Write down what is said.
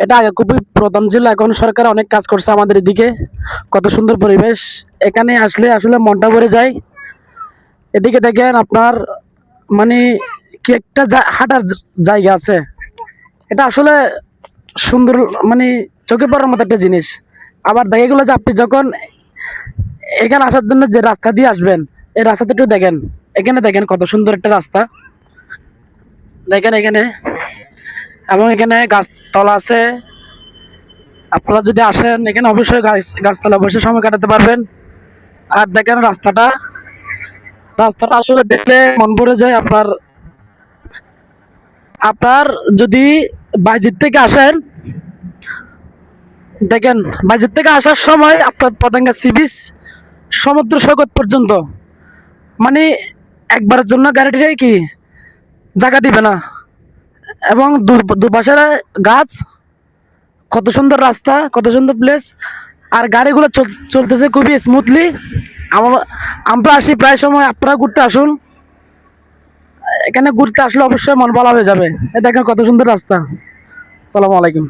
এটা আগে খুবই প্রধান ছিল, এখন সরকার অনেক কাজ করছে আমাদের এদিকে। কত সুন্দর পরিবেশ, এখানে আসলে আসলে মনটা ভরে যায়। এদিকে দেখেন আপনার মানে কি একটা হাঁটার জায়গা আছে, এটা আসলে সুন্দর, মানে চোখে পড়ার মতো একটা জিনিস। আবার দেখে গেলো যে আপনি যখন এখানে আসার জন্য যে রাস্তা দিয়ে আসবেন, এই রাস্তাটা একটু দেখেন। এখানে দেখেন কত সুন্দর একটা রাস্তা, দেখেন এখানে। এবং এখানে গাছতলা আছে, আপনারা যদি আসেন এখানে অবশ্যই গাছতলা বসে সময় কাটাতে পারবেন। আর দেখেন রাস্তাটা, রাস্তাটা আসলে দেখলে মন ভরে যায় আপনার। আপনার যদি বাইজির থেকে আসেন, দেখেন বাইজির থেকে আসার সময় আপনার পতেঙ্গা সি বিচ সমুদ্র সৈকত পর্যন্ত, মানে একবারের জন্য গাড়িটা কি জায়গা দিবে না। এবং দুপাশে গাছ, কত সুন্দর রাস্তা, কত সুন্দর প্লেস। আর গাড়িগুলো চলতেছে খুবই স্মুথলি। আমরা আসি প্রায় সময়, আপনারা ঘুরতে আসুন। এখানে ঘুরতে আসলে অবশ্যই মন ভালো হয়ে যাবে। দেখেন কত সুন্দর রাস্তা। আসসালামু আলাইকুম।